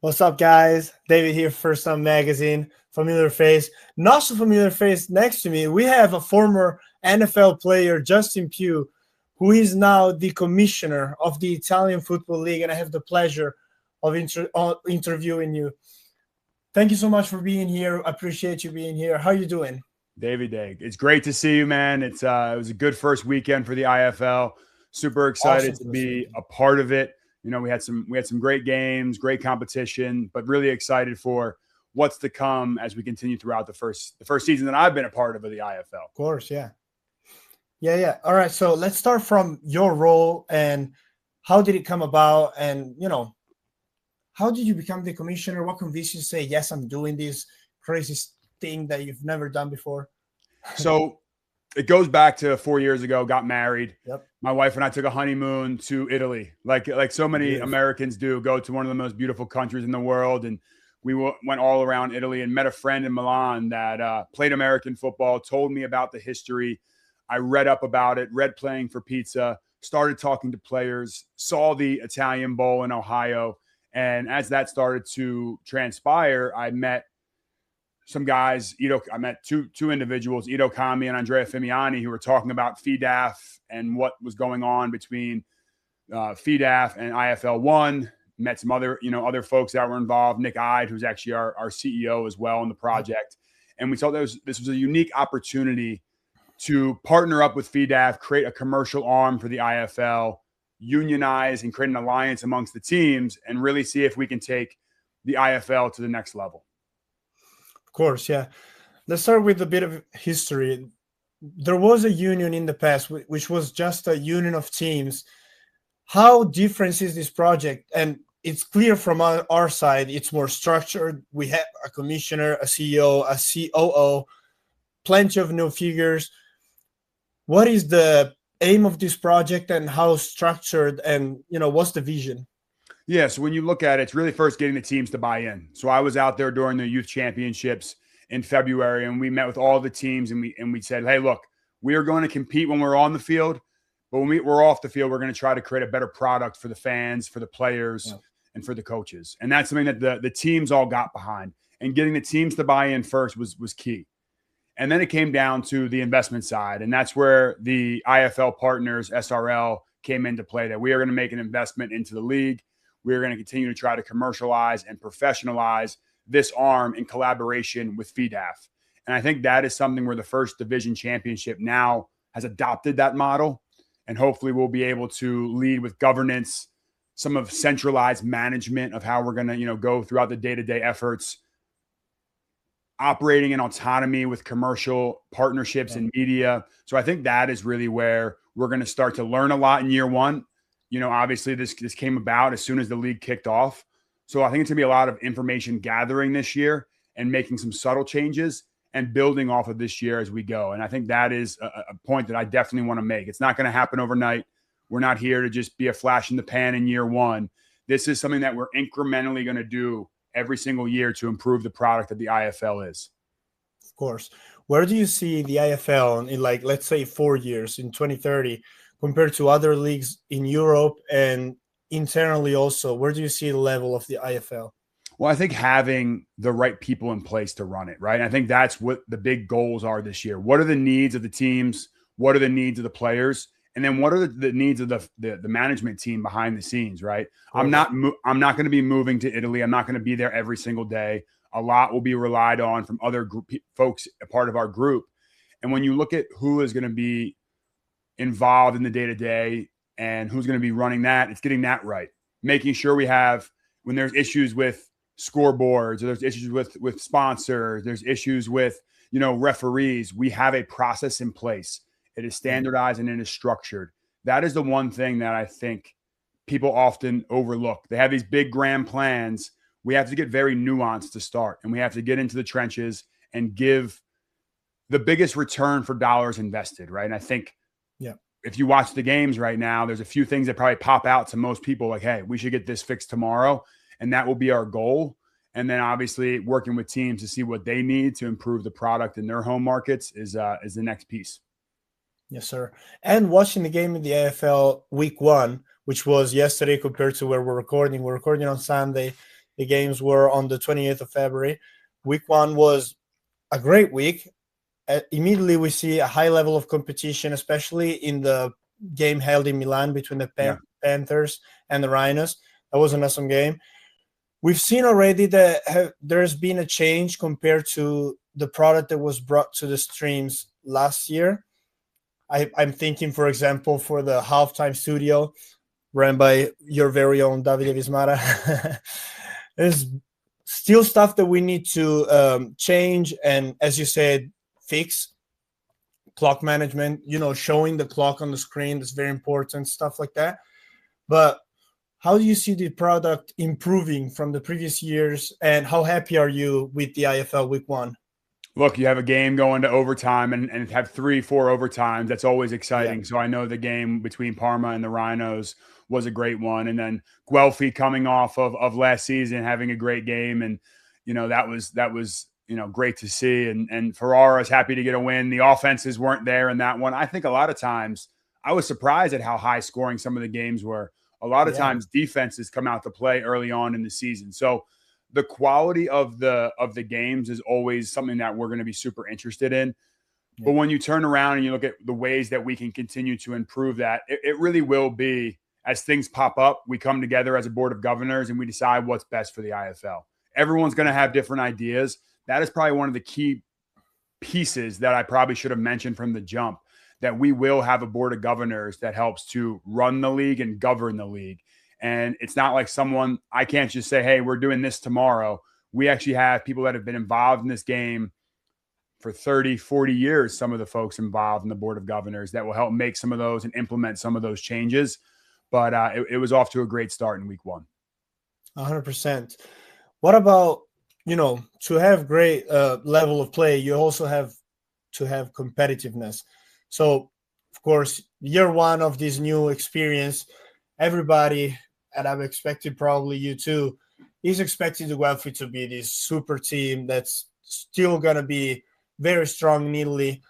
What's up, guys? David here, First Time Magazine. Familiar face. Not so familiar face next to me. We have a former NFL player, Justin Pugh, who is now the commissioner of the Italian Football League, and I have the pleasure of interviewing you. Thank you so much for being here. I appreciate you being here. How you doing? David, it's great to see you, man. It was a good first weekend for the IFL. Super excited to be a part of it. You know, we had some great games, great competition, but really excited for what's to come as we continue throughout the first season that I've been a part of the IFL. Of course, yeah. All right, so let's start from your role and how did it come about, and how did you become the commissioner? What convinced you to say, yes, I'm doing this crazy thing that you've never done before? So it goes back to 4 years ago, got married. Yep. My wife and I took a honeymoon to Italy, like so many Americans do, go to one of the most beautiful countries in the world. And we went all around Italy and met a friend in Milan that played American football, told me about the history. I read up about it, read Playing for Pizza, started talking to players, saw the Italian Bowl in Ohio. And as that started to transpire, I met some guys. I met two individuals, Ido Kami and Andrea Fimiani, who were talking about FIDAF and what was going on between FIDAF and IFL 1. Met some other folks that were involved. Nick Ide, who's actually our CEO as well in the project. And we thought this was a unique opportunity to partner up with FIDAF, create a commercial arm for the IFL, unionize and create an alliance amongst the teams, and really see if we can take the IFL to the next level. Of course, yeah. Let's start with a bit of history. There was a union in the past, which was just a union of teams. How different is this project? And it's clear from our side, it's more structured. We have a commissioner, a CEO, a COO, plenty of new figures. What is the aim of this project and how structured, and what's the vision? Yeah, so when you look at it, it's really first getting the teams to buy in. So I was out there during the youth championships in February, and we met with all the teams, and we said, hey, look, we are going to compete when we're on the field, but when we're off the field, we're going to try to create a better product for the fans, for the players, and for the coaches. And that's something that the teams all got behind. And getting the teams to buy in first was key. And then it came down to the investment side, and that's where the IFL partners, SRL, came into play, that we are going to make an investment into the league. We're going to continue to try to commercialize and professionalize this arm in collaboration with FIDAF. And I think that is something where the First Division Championship now has adopted that model. And hopefully we'll be able to lead with governance, some of centralized management of how we're going to, go throughout the day-to-day efforts, operating in autonomy with commercial partnerships and media. So I think that is really where we're going to start to learn a lot in year one. Obviously this came about as soon as the league kicked off. So I think it's going to be a lot of information gathering this year and making some subtle changes and building off of this year as we go. And I think that is a point that I definitely want to make. It's not going to happen overnight. We're not here to just be a flash in the pan in year one. This is something that we're incrementally going to do every single year to improve the product that the IFL is. Of course. Where do you see the IFL in, let's say 4 years, in 2030, compared to other leagues in Europe and internally also? Where do you see the level of the IFL? Well, I think having the right people in place to run it, right? I think that's what the big goals are this year. What are the needs of the teams? What are the needs of the players? And then what are the needs of the management team behind the scenes, right? I'm not going to be moving to Italy. I'm not going to be there every single day. A lot will be relied on from other folks, a part of our group. And when you look at who is going to be involved in the day-to-day and who's going to be running that, it's getting that right. Making sure we have, when there's issues with scoreboards, or there's issues with sponsors, there's issues with, referees, we have a process in place. It is standardized and it is structured. That is the one thing that I think people often overlook. They have these big grand plans. We have to get very nuanced to start, and we have to get into the trenches and give the biggest return for dollars invested, right? And I think if you watch the games right now, there's a few things that probably pop out to most people, like, hey, we should get this fixed tomorrow. And that will be our goal. And then obviously working with teams to see what they need to improve the product in their home markets is the next piece. Yes, sir. And watching the game in the AFL week 1, which was yesterday compared to where we're recording on Sunday, The games were on the 28th of February. Week 1 was a great week. Immediately we see a high level of competition, especially in the game held in Milan between the Panthers and the Rhinos. That was an awesome game. We've seen already that there's been a change compared to the product that was brought to the streams last year. I'm thinking, for example, for the halftime studio run by your very own Davide Vismara. There's still stuff that we need to change and, as you said, fix. Clock management, showing the clock on the screen, that's very important, stuff like that. But how do you see the product improving from the previous years, and how happy are you with the IFL Week 1? Look, you have a game going to overtime and have 3-4 overtimes. That's always exciting. Yeah. So I know the game between Parma and the Rhinos was a great one. And then Guelphi coming off of last season, having a great game. And, that was great to see. And Ferrara is happy to get a win. The offenses weren't there in that one. I think a lot of times I was surprised at how high scoring some of the games were. A lot of times defenses come out to play early on in the season. So the quality of the games is always something that we're going to be super interested in. Yeah. But when you turn around and you look at the ways that we can continue to improve that, it really will be, as things pop up, we come together as a board of governors and we decide what's best for the IFL. Everyone's going to have different ideas. That is probably one of the key pieces that I probably should have mentioned from the jump, that we will have a board of governors that helps to run the league and govern the league. And it's not like I can't just say, hey, we're doing this tomorrow. We actually have people that have been involved in this game for 30, 40 years, some of the folks involved in the board of governors that will help make some of those and implement some of those changes. But it was off to a great start in Week 1. 100%. What about, to have great level of play, you also have to have competitiveness. So, of course, year 1 of this new experience, everybody, and I'm expecting probably you too, is expecting the Guelphi to be this super team that's still going to be very strong in Italy.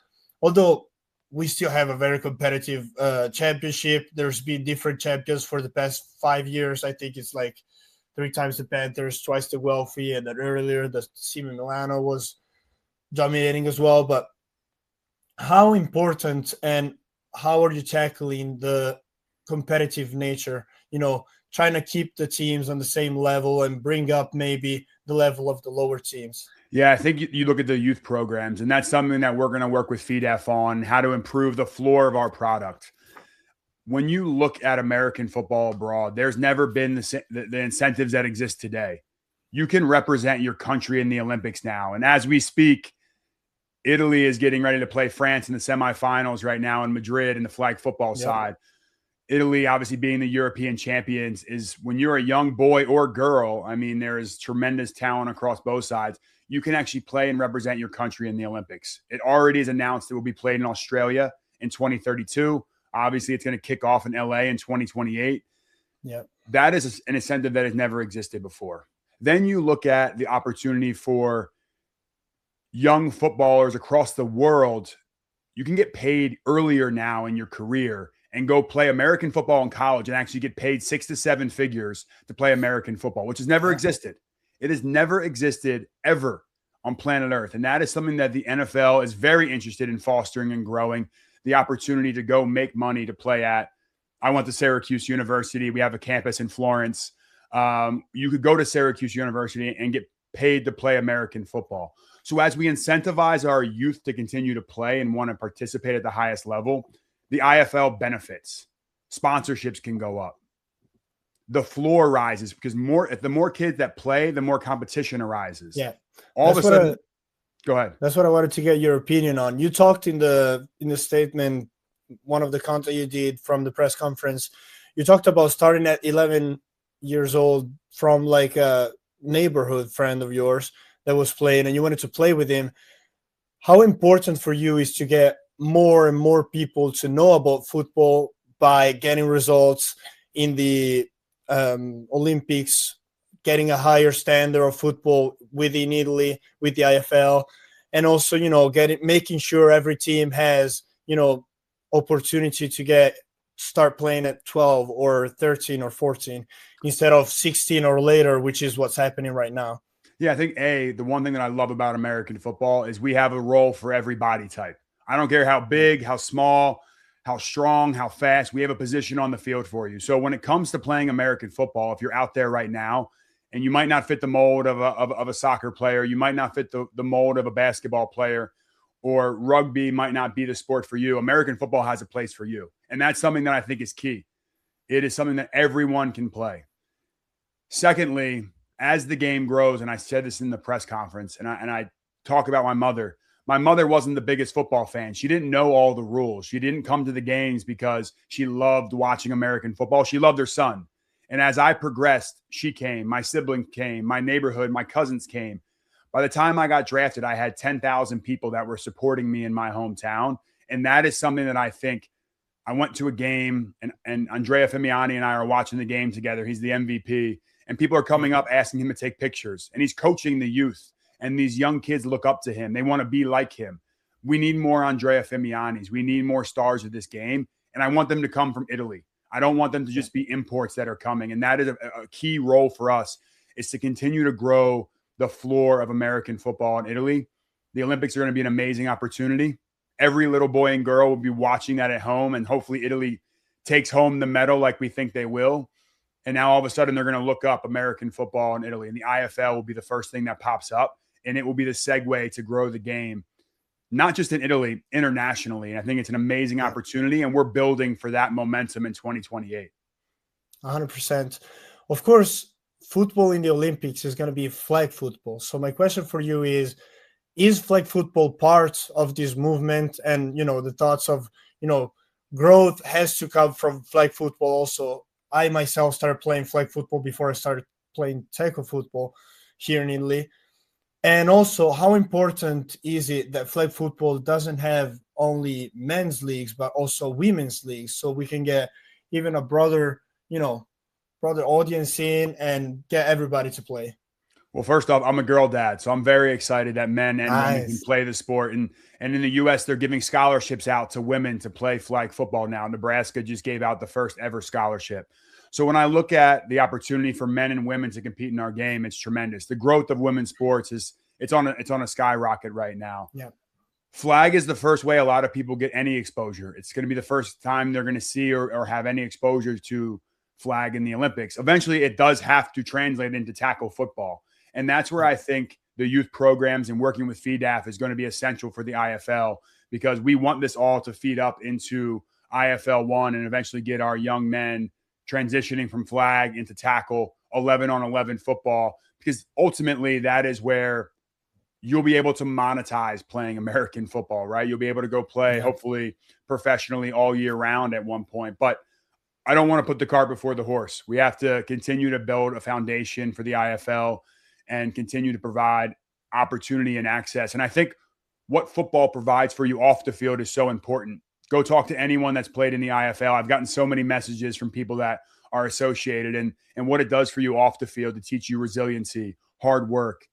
Although we still have a very competitive championship. There's been different champions for the past 5 years. I think it's like 3 times the Panthers, twice the Guelphi, and then earlier the Simi Milano was dominating as well. But how important and how are you tackling the competitive nature, trying to keep the teams on the same level and bring up maybe the level of the lower teams? Yeah, I think you look at the youth programs, and that's something that we're going to work with FEDF on, how to improve the floor of our product. When you look at American football abroad, there's never been the incentives that exist today. You can represent your country in the Olympics now. And as we speak, Italy is getting ready to play France in the semifinals right now in Madrid in the flag football side. Italy, obviously being the European champions, is when you're a young boy or girl, I mean, there is tremendous talent across both sides. You can actually play and represent your country in the Olympics. It already is announced it will be played in Australia in 2032. Obviously, it's going to kick off in LA in 2028. Yeah, that is an incentive that has never existed before. Then you look at the opportunity for young footballers across the world. You can get paid earlier now in your career and go play American football in college and actually get paid 6 to 7 figures to play American football, which has never existed. It has never existed ever on planet Earth. And that is something that the NFL is very interested in fostering and growing, the opportunity to go make money to play at. I went to Syracuse University. We have a campus in Florence. You could go to Syracuse University and get paid to play American football. So as we incentivize our youth to continue to play and want to participate at the highest level, the IFL benefits. Sponsorships can go up. The floor rises because the more kids that play, the more competition arises. Yeah. All of a sudden, go ahead. That's what I wanted to get your opinion on. You talked in the statement, one of the content you did from the press conference, you talked about starting at 11 years old from like a neighborhood friend of yours that was playing and you wanted to play with him. How important for you is to get more and more people to know about football by getting results in the Olympics, getting a higher standard of football within Italy with the IFL, and also, making sure every team has, opportunity to get start playing at 12 or 13 or 14 instead of 16 or later, which is what's happening right now. Yeah, I think the one thing that I love about American football is we have a role for every body type. I don't care how big, how small, how strong, how fast, we have a position on the field for you. So when it comes to playing American football, if you're out there right now and you might not fit the mold of a soccer player, you might not fit the mold of a basketball player, or rugby might not be the sport for you, American football has a place for you. And that's something that I think is key. It is something that everyone can play. Secondly, as the game grows, and I said this in the press conference, and I talk about my mother. My mother wasn't the biggest football fan. She didn't know all the rules. She didn't come to the games because she loved watching American football. She loved her son. And as I progressed, she came, my sibling came, my neighborhood, my cousins came. By the time I got drafted, I had 10,000 people that were supporting me in my hometown. And that is something that I think I went to a game, and Andrea Fimiani and I are watching the game together. He's the MVP. And people are coming up asking him to take pictures. And he's coaching the youth. And these young kids look up to him. They want to be like him. We need more Andrea Fimiani's. We need more stars of this game. And I want them to come from Italy. I don't want them to just be imports that are coming. And that is a key role for us, is to continue to grow the floor of American football in Italy. The Olympics are going to be an amazing opportunity. Every little boy and girl will be watching that at home. And hopefully Italy takes home the medal like we think they will. And now all of a sudden they're going to look up American football in Italy, and the IFL will be the first thing that pops up, and it will be the segue to grow the game, not just in Italy, internationally. And I think it's an amazing opportunity, and we're building for that momentum in 2028. 100%. Of course, football in the Olympics is going to be flag football. So my question for you is flag football part of this movement? And, the thoughts of, growth has to come from flag football also. I myself started playing flag football before I started playing tackle football here in Italy. And also, how important is it that flag football doesn't have only men's leagues, but also women's leagues, so we can get even a broader audience in and get everybody to play? Well, first off, I'm a girl dad, so I'm very excited that men and women can play the sport. And in the U.S., they're giving scholarships out to women to play flag football now. Nebraska just gave out the first ever scholarship. So when I look at the opportunity for men and women to compete in our game, it's tremendous. The growth of women's sports it's on a skyrocket right now. Yeah. Flag is the first way a lot of people get any exposure. It's going to be the first time they're going to see or have any exposure to flag in the Olympics. Eventually, it does have to translate into tackle football. And that's where I think the youth programs and working with FEDAF is going to be essential for the IFL, because we want this all to feed up into IFL 1 and eventually get our young men transitioning from flag into tackle 11-on-11 football, because ultimately that is where you'll be able to monetize playing American football, right? You'll be able to go play, hopefully professionally all year round at one point. But I don't want to put the cart before the horse. We have to continue to build a foundation for the IFL and continue to provide opportunity and access. And I think what football provides for you off the field is so important. Go talk to anyone that's played in the IFL. I've gotten so many messages from people that are associated and what it does for you off the field to teach you resiliency, hard work,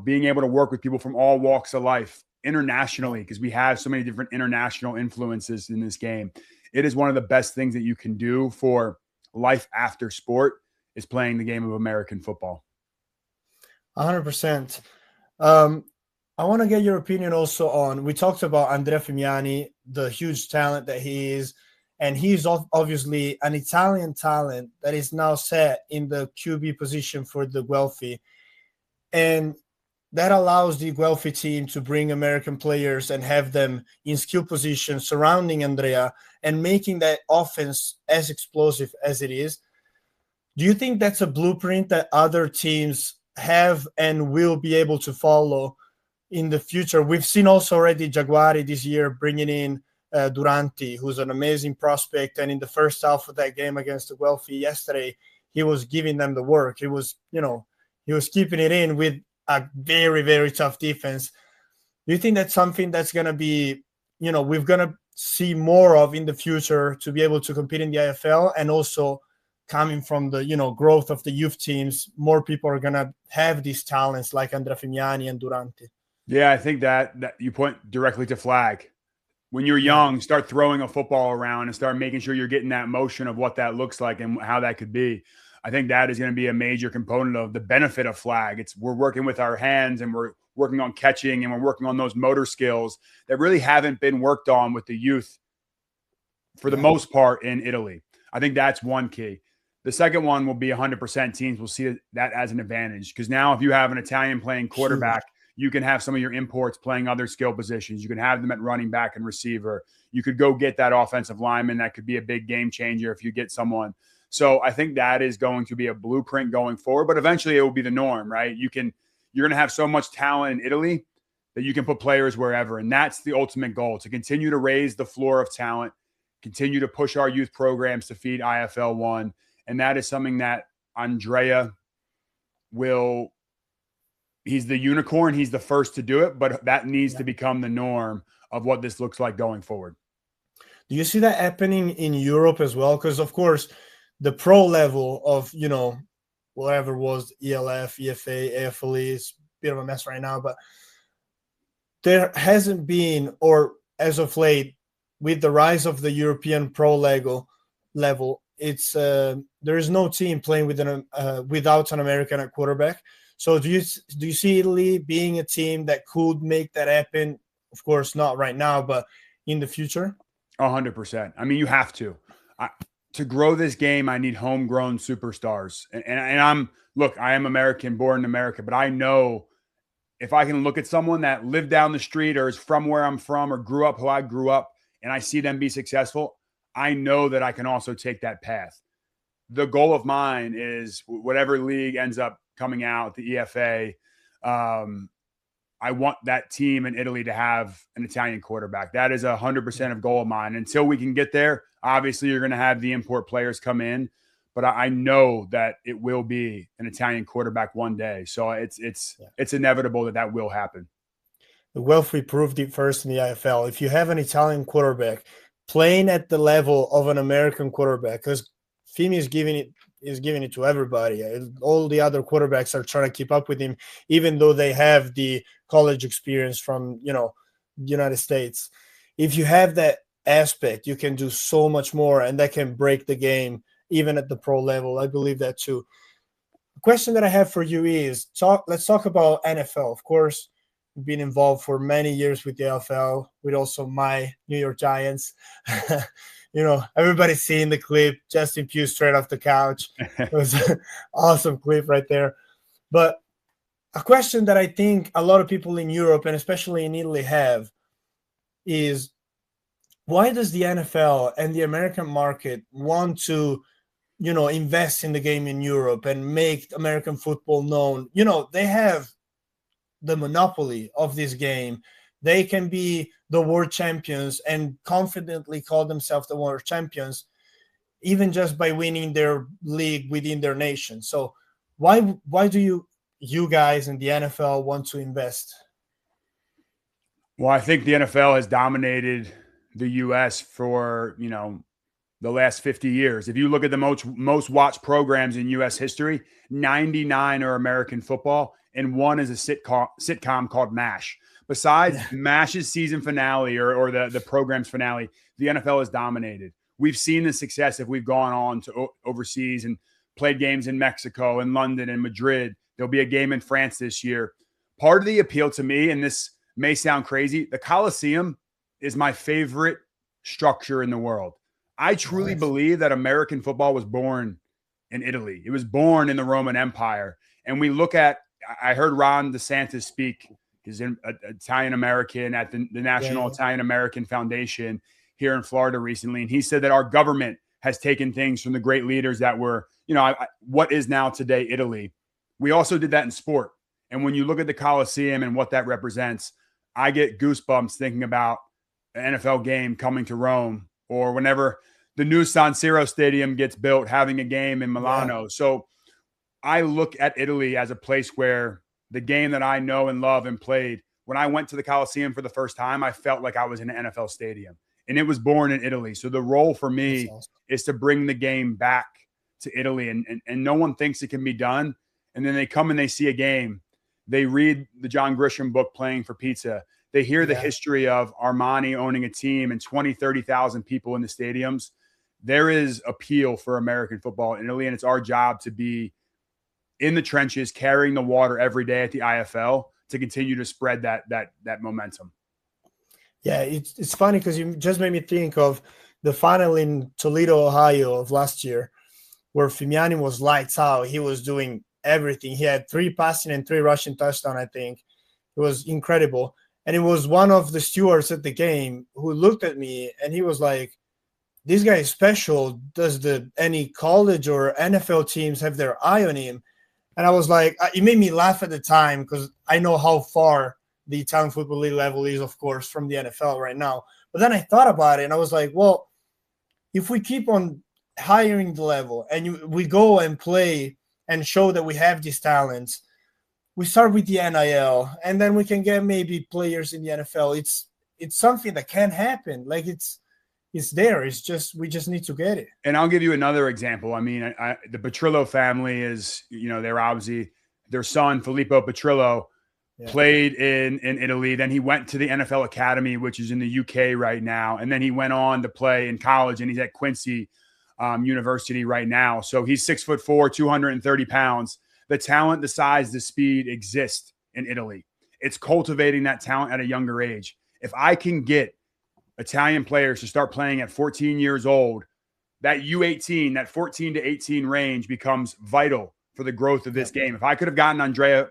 being able to work with people from all walks of life internationally, because we have so many different international influences in this game. It is one of the best things that you can do for life after sport, is playing the game of American football. 100%. I want to get your opinion also on, we talked about Andrea Fimiani, the huge talent that he is, and he's obviously an Italian talent that is now set in the QB position for the Guelphi. And that allows the Guelphi team to bring American players and have them in skill positions surrounding Andrea and making that offense as explosive as it is. Do you think that's a blueprint that other teams have and will be able to follow in the future? We've seen also already Jaguari this year bringing in Duranti, who's an amazing prospect. And in the first half of that game against the Guelphi yesterday, he was giving them the work. He was keeping it in with a very, very tough defense. Do you think that's something that's going to be, we're going to see more of in the future to be able to compete in the IFL? And also coming from the, growth of the youth teams, more people are going to have these talents like Andrea Fimiani and Duranti. Yeah, I think that you point directly to flag. when you're Yeah. young, start throwing a football around and start making sure you're getting that motion of what that looks like and how that could be. I think that is going to be a major component of the benefit of flag. We're working with our hands and we're working on catching and we're working on those motor skills that really haven't been worked on with the youth for the most part in Italy. I think that's one key. The second one will be 100% teams will see that as an advantage because now if you have an Italian playing quarterback, you can have some of your imports playing other skill positions. You can have them at running back and receiver. You could go get that offensive lineman. That could be a big game changer if you get someone. So I think that is going to be a blueprint going forward, but eventually it will be the norm, right? You're going to have so much talent in Italy that you can put players wherever. And that's the ultimate goal, to continue to raise the floor of talent, continue to push our youth programs to feed IFL 1. And that is something that Andrea will – he's the unicorn. He's the first to do it, but that needs to become the norm of what this looks like going forward. Do you see that happening in Europe as well? Because, of course, the pro level of, whatever was ELF, EFA, AFL is a bit of a mess right now, but there hasn't been, or as of late, with the rise of the European pro level, it's there is no team playing without an American at quarterback. So do you see Italy being a team that could make that happen? Of course, not right now, but in the future. 100%. I mean, you have to. To grow this game, I need homegrown superstars. And I am American, born in America, but I know if I can look at someone that lived down the street or is from where I'm from or grew up how I grew up and I see them be successful, I know that I can also take that path. The goal of mine is whatever league ends up coming out, the EFA, I want that team in Italy to have an Italian quarterback. That is 100% of goal of mine. Until we can get there, obviously you're going to have the import players come in, but I know that it will be an Italian quarterback one day. So it's inevitable that will happen. Well, we proved it first in the IFL. If you have an Italian quarterback playing at the level of an American quarterback, because Fimi is giving it to everybody. All the other quarterbacks are trying to keep up with him, even though they have the college experience from, the United States. If you have that aspect, you can do so much more, and that can break the game, even at the pro level. I believe that too. The question that I have for you is, let's talk about NFL. Of course, we've been involved for many years with the NFL, with also my New York Giants. Everybody's seeing the clip, Justin Pugh straight off the couch. It was an awesome clip right there. But a question that I think a lot of people in Europe and especially in Italy have is, why does the NFL and the American market want to, invest in the game in Europe and make American football known? They have the monopoly of this game. They can be the world champions and confidently call themselves the world champions, even just by winning their league within their nation. So why do you guys in the NFL want to invest? Well, I think the NFL has dominated the U.S. for, the last 50 years. If you look at the most watched programs in U.S. history, 99 are American football, and one is a sitcom called MASH. Besides MASH's season finale or the program's finale, the NFL has dominated. We've seen the success if we've gone on to overseas and played games in Mexico and London and Madrid. There'll be a game in France this year. Part of the appeal to me, and this may sound crazy, the Coliseum is my favorite structure in the world. I truly believe that American football was born in Italy. It was born in the Roman Empire. And we look at, I heard Ron DeSantis speak. He's an Italian-American at the National Italian-American Foundation here in Florida recently. And he said that our government has taken things from the great leaders that were, what is now today Italy. We also did that in sport. And when you look at the Coliseum and what that represents, I get goosebumps thinking about an NFL game coming to Rome, or whenever the new San Siro Stadium gets built, having a game in Milano. Yeah. So I look at Italy as a place where the game that I know and love and played, when I went to the Coliseum for the first time, I felt like I was in an NFL stadium, and it was born in Italy. So the role for me is to bring the game back to Italy, and no one thinks it can be done. And then they come and they see a game. They read the John Grisham book, Playing for Pizza. They hear the Yeah. history of Armani owning a team and 20, 30,000 people in the stadiums. There is appeal for American football in Italy, and it's our job to be in the trenches, carrying the water every day at the IFL to continue to spread that momentum. Yeah, it's funny because you just made me think of the final in Toledo, Ohio of last year, where Fimiani was lights out. He was doing everything. He had 3 passing and 3 rushing touchdowns, I think. It was incredible. And it was one of the stewards at the game who looked at me and he was like, this guy is special. Does any college or NFL teams have their eye on him? And I was like, it made me laugh at the time because I know how far the Italian Football League level is, of course, from the NFL right now. But then I thought about it and I was like, well, if we keep on hiring the level and we go and play and show that we have these talents, we start with the NIL and then we can get maybe players in the NFL. It's something that can happen. Like it's there. It's just we just need to get it. And I'll give you another example. I mean, the Petrillo family is, they're obviously their son, Filippo Petrillo, played in Italy. Then he went to the NFL Academy, which is in the UK right now. And then he went on to play in college, and he's at Quincy University right now. So he's 6'4", 230 pounds. The talent, the size, the speed exists in Italy. It's cultivating that talent at a younger age. If I can get Italian players to start playing at 14 years old, that U18, that 14 to 18 range becomes vital for the growth of this game. If I could have gotten Andrea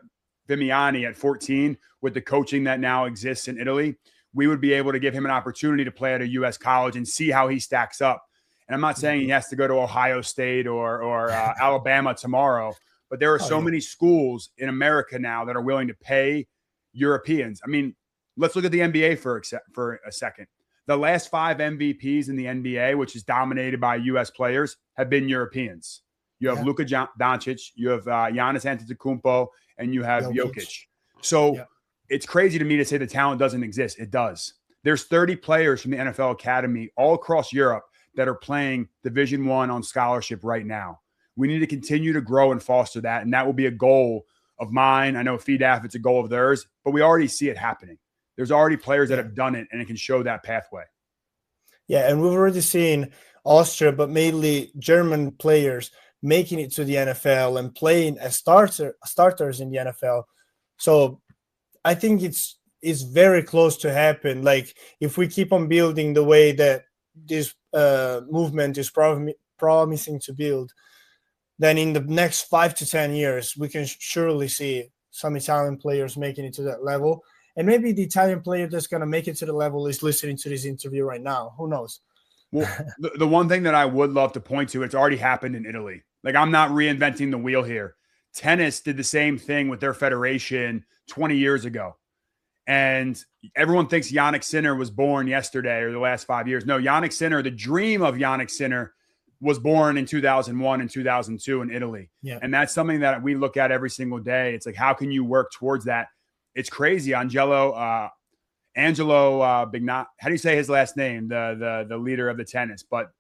Fimiani at 14 with the coaching that now exists in Italy, we would be able to give him an opportunity to play at a U.S. college and see how he stacks up. And I'm not saying he has to go to Ohio State or Alabama tomorrow, but there are so many schools in America now that are willing to pay Europeans. I mean, let's look at the NBA for a second. The last 5 MVPs in the NBA, which is dominated by U.S. players, have been Europeans. You have Luka Doncic, you have Giannis Antetokounmpo, and you have Jokic. So it's crazy to me to say the talent doesn't exist. It does. There's 30 players from the NFL Academy all across Europe that are playing Division I on scholarship right now. We need to continue to grow and foster that, and that will be a goal of mine. I know FEDAF, it's a goal of theirs, but we already see it happening. There's already players that have done it, and it can show that pathway. Yeah, and we've already seen Austria, but mainly German players making it to the NFL and playing as starters in the NFL. So I think it's very close to happen. Like if we keep on building the way that this movement is promising to build, then in the next 5 to 10 years, we can surely see some Italian players making it to that level. And maybe the Italian player that's going to make it to the level is listening to this interview right now. Who knows? Well, the one thing that I would love to point to, it's already happened in Italy. Like, I'm not reinventing the wheel here. Tennis did the same thing with their federation 20 years ago. And everyone thinks Yannick Sinner was born yesterday or the last 5 years. No, Yannick Sinner, the dream of Yannick Sinner was born in 2001 and 2002 in Italy. Yeah. And that's something that we look at every single day. It's like, how can you work towards that? It's crazy. Angelo Bignat. How do you say his last name? The leader of the tennis, but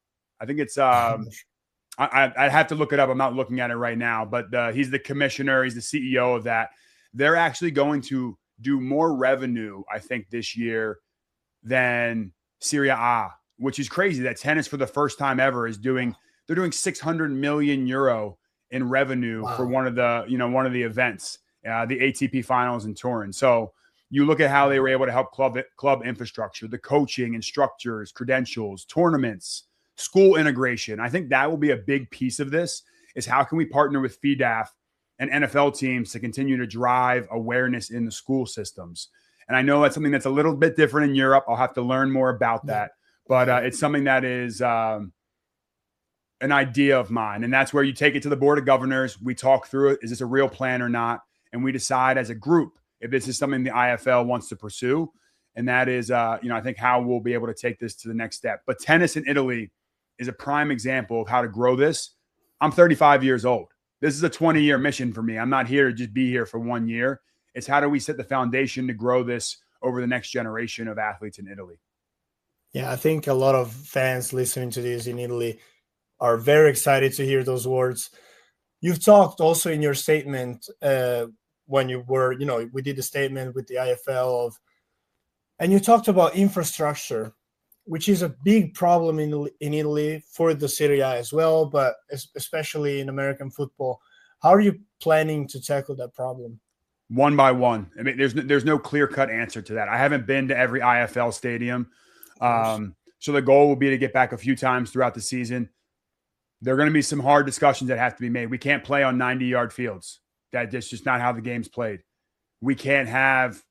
I think it's I'd have to look it up. I'm not looking at it right now, but he's the commissioner. He's the CEO of that. They're actually going to do more revenue, I think, this year than Serie A, which is crazy. That tennis for the first time ever they're doing 600 million euro in revenue for one of the events. The ATP finals in Turin. So you look at how they were able to help club infrastructure, the coaching, instructors, credentials, tournaments, school integration. I think that will be a big piece of this is how can we partner with FEDAF and NFL teams to continue to drive awareness in the school systems. And I know that's something that's a little bit different in Europe. I'll have to learn more about that. But it's something that is an idea of mine. And that's where you take it to the board of governors. We talk through it. Is this a real plan or not? And we decide as a group if this is something the IFL wants to pursue. And that is, I think how we'll be able to take this to the next step. But tennis in Italy is a prime example of how to grow this. I'm 35 years old. This is a 20-year mission for me. I'm not here to just be here for 1 year. It's how do we set the foundation to grow this over the next generation of athletes in Italy. Yeah, I think a lot of fans listening to this in Italy are very excited to hear those words. You've talked also in your statement when you were, we did a statement with the IFL of And you talked about infrastructure, which is a big problem in Italy for the Serie A as well, but especially in American football. How are you planning to tackle that problem? One by one. I mean, there's no clear cut answer to that. I haven't been to every IFL stadium, so the goal will be to get back a few times throughout the season. There are going to be some hard discussions that have to be made. We can't play on 90-yard fields. That's just not how the game's played. We can't have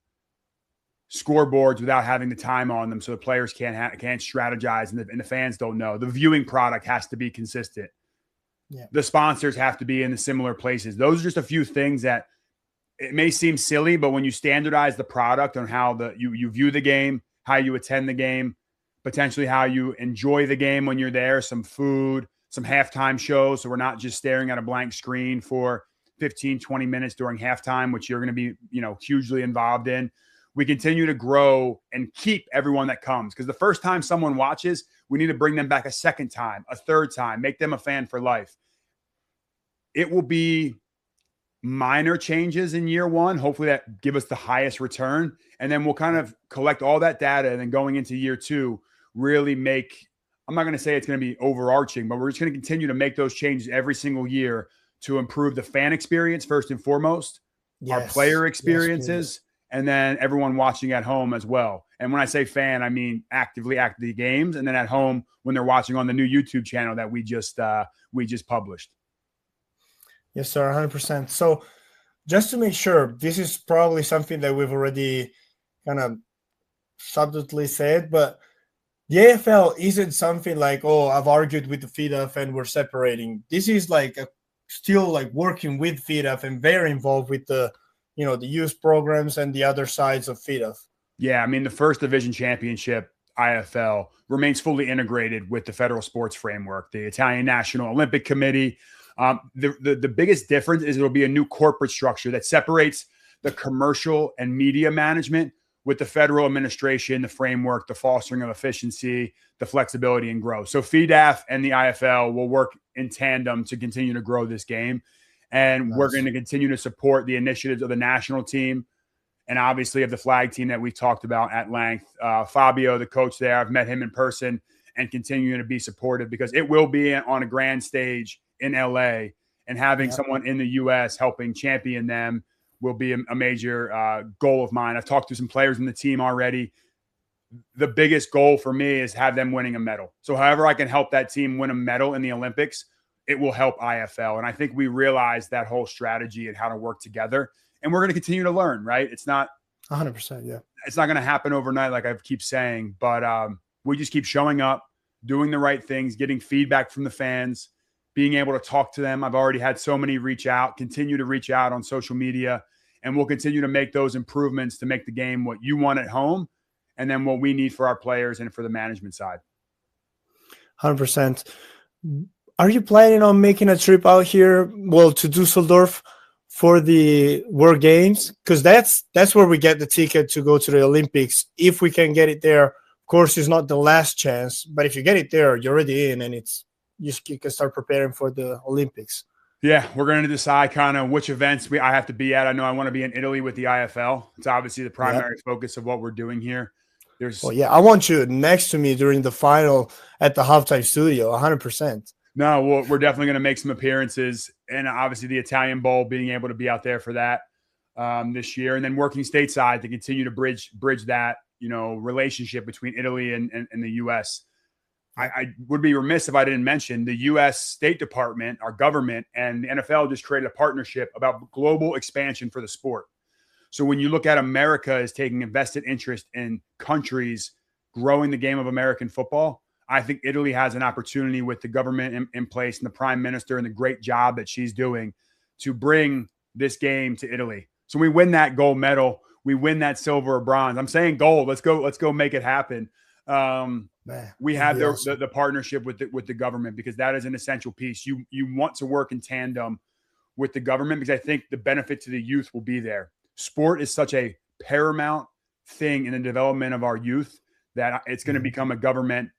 scoreboards without having the time on them, so the players can't strategize, and the fans don't know. The viewing product has to be consistent. Yeah. The sponsors have to be in the similar places. Those are just a few things that it may seem silly, but when you standardize the product on how you view the game, how you attend the game, potentially how you enjoy the game when you're there, some food, some halftime shows, so we're not just staring at a blank screen for 15, 20 minutes during halftime, which you're going to be, hugely involved in. We continue to grow and keep everyone that comes, because the first time someone watches, we need to bring them back a second time, a third time, make them a fan for life. It will be minor changes in year one, hopefully that give us the highest return. And then we'll kind of collect all that data, and then going into year two, really make, I'm not going to say it's going to be overarching, but we're just going to continue to make those changes every single year to improve the fan experience first and foremost, our player experiences, and then everyone watching at home as well. And when I say fan, I mean actively at the games, and then at home when they're watching on the new YouTube channel that we just published. Yes, sir, 100%. So just to make sure, this is probably something that we've already kind of subtly said, but the AFL isn't something like, oh, I've argued with the FIDAF and we're separating. This is like still like working with FIDAF and very involved with the youth programs and the other sides of FIDAF. Yeah, I mean, the first division championship, IFL, remains fully integrated with the federal sports framework, the Italian National Olympic Committee. The biggest difference is it'll be a new corporate structure that separates the commercial and media management with the federal administration, the framework, the fostering of efficiency, the flexibility and growth. So FIDAF and the IFL will work in tandem to continue to grow this game. And We're going to continue to support the initiatives of the national team and obviously of the flag team that we've talked about at length. Fabio, the coach there, I've met him in person, and continuing to be supportive because it will be on a grand stage in LA, and having someone in the US helping champion them will be a major goal of mine. I've talked to some players in the team already. The biggest goal for me is have them winning a medal. So however I can help that team win a medal in the Olympics, it will help IFL. And I think we realize that whole strategy and how to work together. And we're going to continue to learn, right? It's not 100%. Yeah. It's not going to happen overnight, like I keep saying, but we just keep showing up, doing the right things, getting feedback from the fans, being able to talk to them. I've already had so many continue to reach out on social media, and we'll continue to make those improvements to make the game what you want at home, and then what we need for our players and for the management side. 100%. Are you planning on making a trip out here, to Dusseldorf for the World Games? Because that's where we get the ticket to go to the Olympics. If we can get it there, of course, it's not the last chance, but if you get it there, you're already in, and you can start preparing for the Olympics. Yeah, we're going to decide kind of which events I have to be at. I know I want to be in Italy with the IFL. It's obviously the primary focus of what we're doing here. I want you next to me during the final at the halftime studio, 100%. No, we're definitely going to make some appearances, and obviously the Italian Bowl, being able to be out there for that this year, and then working stateside to continue to bridge that relationship between Italy and the U.S. I would be remiss if I didn't mention the U.S. State Department, our government, and the NFL just created a partnership about global expansion for the sport. So when you look at America as taking invested interest in countries growing the game of American football, I think Italy has an opportunity with the government in place and the prime minister and the great job that she's doing to bring this game to Italy. So we win that gold medal, we win that silver or bronze. I'm saying gold. Let's go make it happen. We have the partnership with the government, because that is an essential piece. You want to work in tandem with the government, because I think the benefit to the youth will be there. Sport is such a paramount thing in the development of our youth that it's going to become a government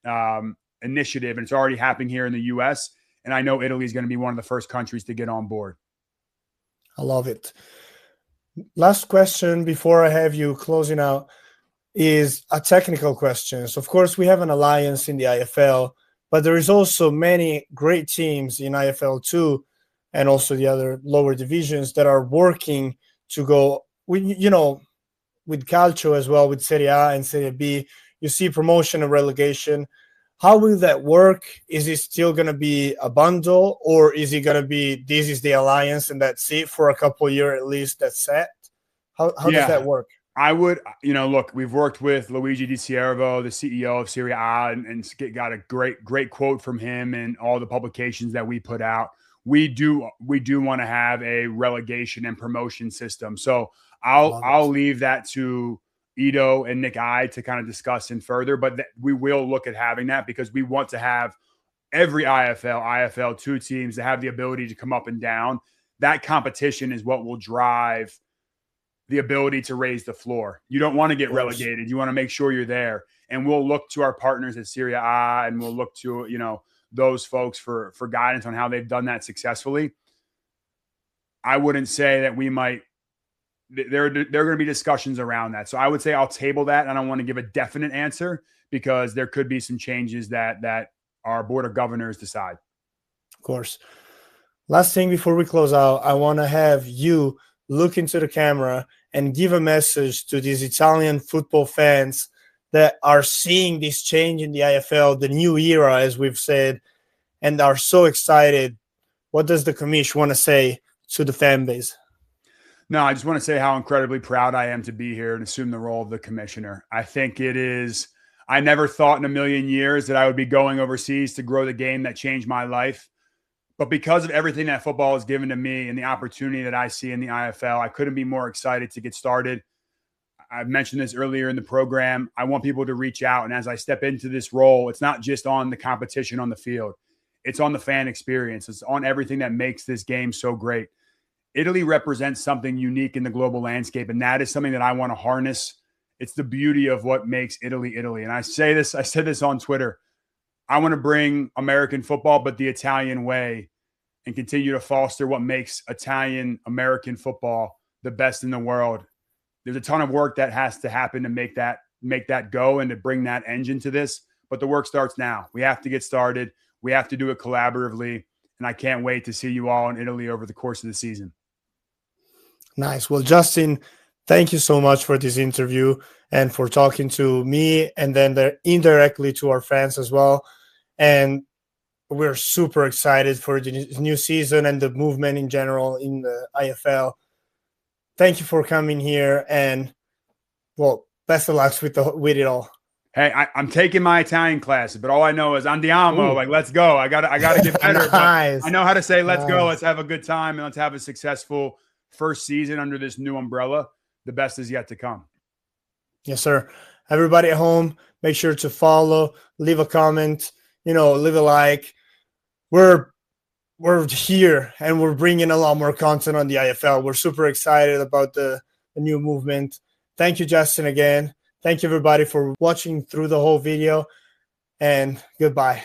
initiative, and it's already happening here in the U.S. And I know Italy is going to be one of the first countries to get on board. I love it. Last question before I have you closing out. is a technical question. So of course, we have an alliance in the IFL, but there is also many great teams in IFL too, and also the other lower divisions that are working to go with, with Calcio as well, with Serie A and Serie B. You see promotion and relegation. How will that work? Is it still going to be a bundle, or is it going to be this is the alliance and that's it for a couple of years at least? That's set. How does that work? I would, look, we've worked with Luigi Di Ciervo, the CEO of Serie A, and got a great quote from him and all the publications that we put out. We do want to have a relegation and promotion system. So I'll leave that to Ido and Nick I to kind of discuss in further, but we will look at having that because we want to have every IFL 2 teams to have the ability to come up and down. That competition is what will drive the ability to raise the floor. You don't want to get relegated. You want to make sure you're there. And we'll look to our partners at Serie A, and we'll look to, those folks for guidance on how they've done that successfully. I wouldn't say that we might, there are going to be discussions around that. So I would say I'll table that. I don't want to give a definite answer because there could be some changes that our board of governors decide. Of course. Last thing before we close out, I want to have you look into the camera and give a message to these Italian football fans that are seeing this change in the IFL, the new era, as we've said, and are so excited. What does the commish want to say to the fan base? No, I just want to say how incredibly proud I am to be here and assume the role of the commissioner. I think it is, I never thought in a million years that I would be going overseas to grow the game that changed my life. But because of everything that football has given to me and the opportunity that I see in the IFL, I couldn't be more excited to get started. I've mentioned this earlier in the program. I want people to reach out. And as I step into this role, it's not just on the competition on the field. It's on the fan experience. It's on everything that makes this game so great. Italy represents something unique in the global landscape, and that is something that I want to harness. It's the beauty of what makes Italy, Italy. And I said this on Twitter. I want to bring American football, but the Italian way, and continue to foster what makes Italian American football the best in the world. There's a ton of work that has to happen to make that go and to bring that engine to this. But the work starts now. We have to get started. We have to do it collaboratively. And I can't wait to see you all in Italy over the course of the season. Nice. Well, Justin, thank you so much for this interview and for talking to me and then indirectly to our fans as well. And we're super excited for the new season and the movement in general in the IFL. Thank you for coming here, and well, best of luck with it all. Hey, I'm taking my Italian classes, but all I know is andiamo. Ooh. Like, let's go. I gotta get better. Nice. I know how to say let's go. Let's have a good time, and let's have a successful first season under this new umbrella. The best is yet to come. Yes, sir. Everybody at home, make sure to follow, leave a comment, leave a like. We're here and we're bringing a lot more content on the IFL. We're super excited about the new movement. Thank you, Justin, again. Thank you, everybody, for watching through the whole video, and goodbye.